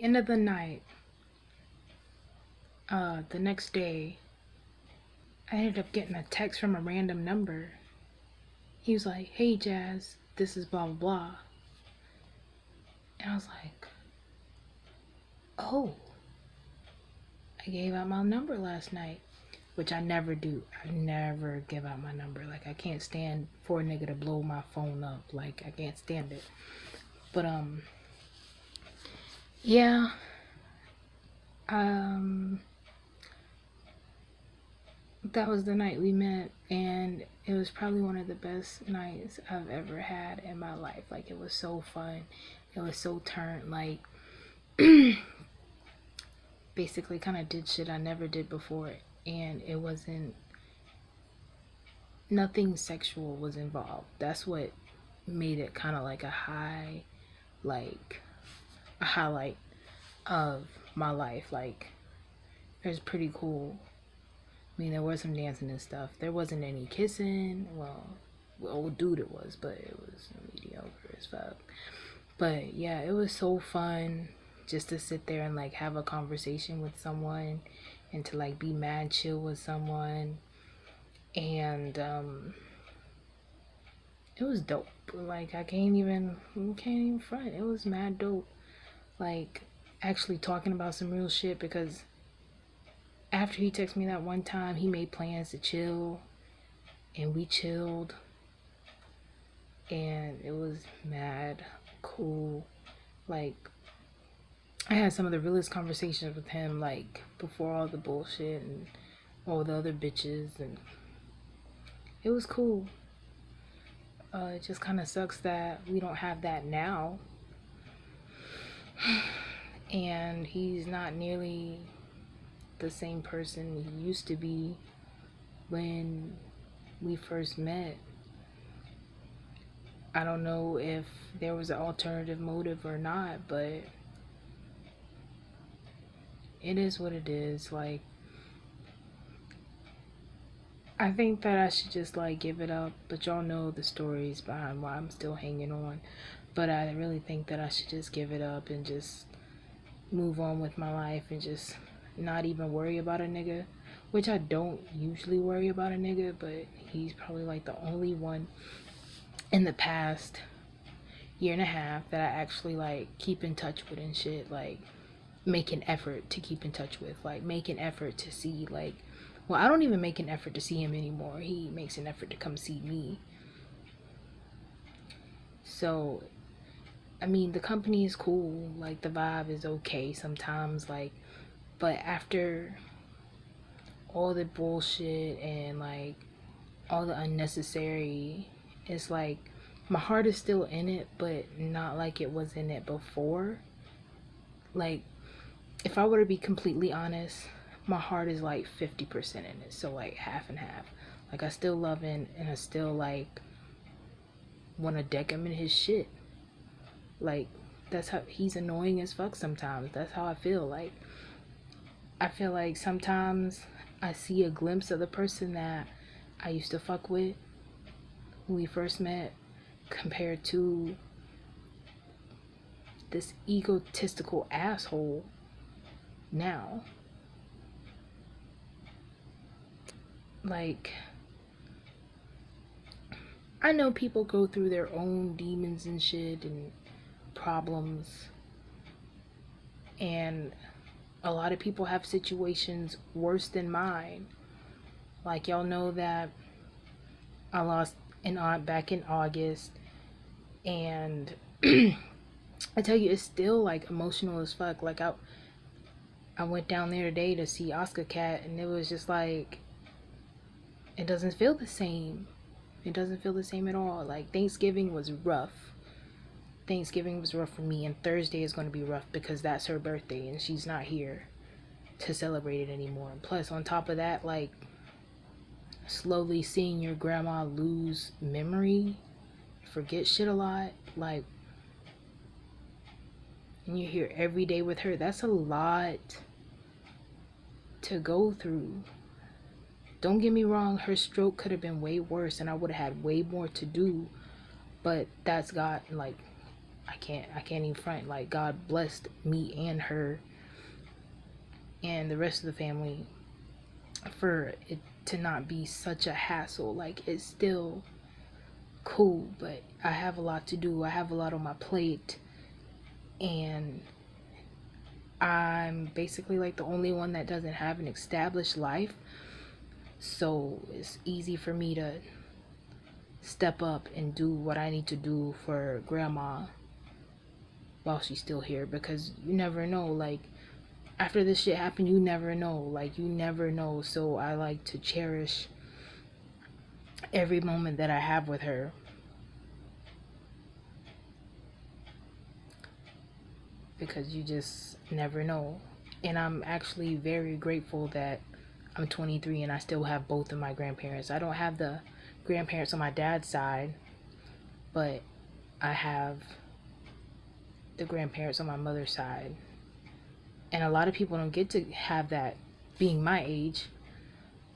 end of the night, the next day, I ended up getting a text from a random number. He was like, "Hey Jazz, this is blah blah blah." And I was like, "Oh, I gave out my number last night." Which I never do. I never give out my number. Like, I can't stand for a nigga to blow my phone up. Like, I can't stand it. But yeah. Um that was the night we met, and it was probably one of the best nights I've ever had in my life. Like, it was so fun. It was so turned. Like, basically kind of did shit I never did before, and it wasn't, nothing sexual was involved. That's what made it kind of like like a highlight of my life. Like, it was pretty cool. I mean, there was some dancing and stuff. There wasn't any kissing. Well, old dude it was, but it was mediocre as fuck. But yeah, it was so fun just to sit there and like have a conversation with someone, and to like be mad chill with someone. And it was dope. Like, I can't even front. It was mad dope. Like, actually talking about some real shit, because after he texted me that one time, he made plans to chill, and we chilled, and it was mad cool. Like, I had some of the realest conversations with him, like, before all the bullshit and all the other bitches, and it was cool. It just kind of sucks that we don't have that now, and he's not nearly the same person he used to be when we first met. I don't know if there was an alternative motive or not, but it is what it is. Like, I think that I should just like give it up, but y'all know the stories behind why I'm still hanging on. But I really think that I should just give it up and just move on with my life, and just not even worry about a nigga, which I don't usually worry about a nigga, but he's probably like the only one in the past year and a half that I actually like keep in touch with and shit. Like, make an effort to keep in touch with, like make an effort to see. Like, well, I don't even make an effort to see him anymore. He makes an effort to come see me. So, I mean, the company is cool. Like, the vibe is okay sometimes. Like, but after all the bullshit and like all the unnecessary, it's like my heart is still in it, but not like it was in it before. Like, if I were to be completely honest, my heart is like 50% in it. So like half and half. Like, I still love him, and I still like want to deck him in his shit. Like, that's how he's annoying as fuck sometimes. That's how I feel. Like, I feel like sometimes I see a glimpse of the person that I used to fuck with when we first met, compared to this egotistical asshole now. Like, I know people go through their own demons and shit and problems, and a lot of people have situations worse than mine. Like, y'all know that I lost an aunt back in August, and I tell you, it's still like emotional as fuck. Like, I went down there today to see Oscar Cat, and it was just like, it doesn't feel the same. It doesn't feel the same at all. Like, Thanksgiving was rough. Thanksgiving was rough for me, and Thursday is going to be rough because that's her birthday and she's not here to celebrate it anymore. And plus, on top of that, like, slowly seeing your grandma lose memory, forget shit a lot, like, and you're here every day with her, that's a lot to go through. Don't get me wrong, her stroke could have been way worse and I would have had way more to do, but that's God. Like, I can't even front. Like, God blessed me and her and the rest of the family for it to not be such a hassle. Like, it's still cool, but I have a lot to do. I have a lot on my plate, and I'm basically like the only one that doesn't have an established life. So it's easy for me to step up and do what I need to do for grandma while she's still here, because you never know, like, after this shit happened, you never know, like, you never know. So I like to cherish every moment that I have with her, because you just never know. And I'm actually very grateful that I'm 23 and I still have both of my grandparents. I don't have the grandparents on my dad's side, but I have the grandparents on my mother's side. And a lot of people don't get to have that being my age.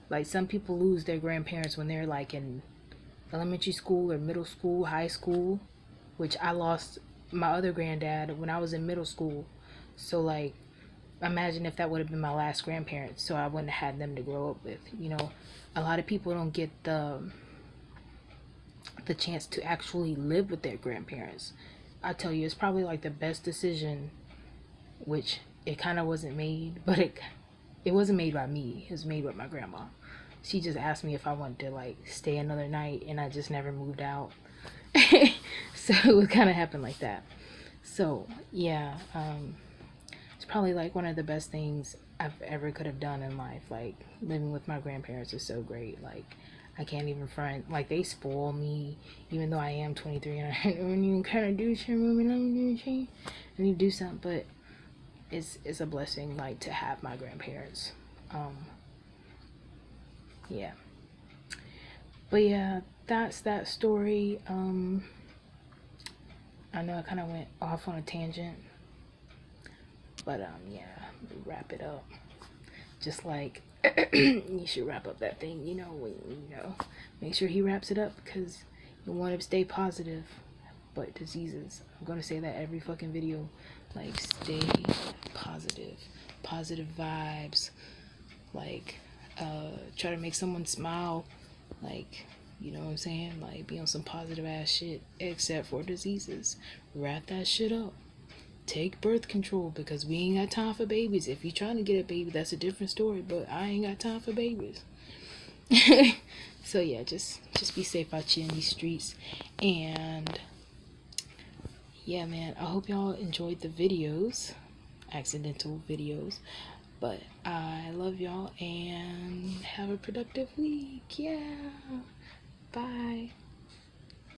Like, some people lose their grandparents when they're like in elementary school or middle school, high school, which I lost my other granddad when I was in middle school. So, like, imagine if that would have been my last grandparents, so I wouldn't have had them to grow up with. You know, a lot of people don't get the chance to actually live with their grandparents. I tell you, it's probably like the best decision, which it kind of wasn't made, but it wasn't made by me. It was made by my grandma. She just asked me if I wanted to like stay another night, and I just never moved out. So it would kind of happen like that. So yeah, it's probably like one of the best things I've ever could have done in life. Like, living with my grandparents is so great. Like, I can't even front. Like, they spoil me, even though I am 23 and I don't even kind of do something. I need to do something, but it's a blessing, like, to have my grandparents. Yeah. But yeah, that's that story. I know I kind of went off on a tangent, but yeah, wrap it up. Just like you should wrap up that thing, make sure he wraps it up, because you want to stay positive. But diseases, I'm gonna say that every fucking video, like, stay positive, positive vibes, like, try to make someone smile, like, you know what I'm saying, like, be on some positive ass shit. Except for diseases, wrap that shit up. Take birth control, because we ain't got time for babies. If you're trying to get a baby, that's a different story, but I ain't got time for babies. So yeah, just be safe out here in these streets. And yeah, man, I hope y'all enjoyed the videos, accidental videos. But I love y'all, and have a productive week. Yeah, bye.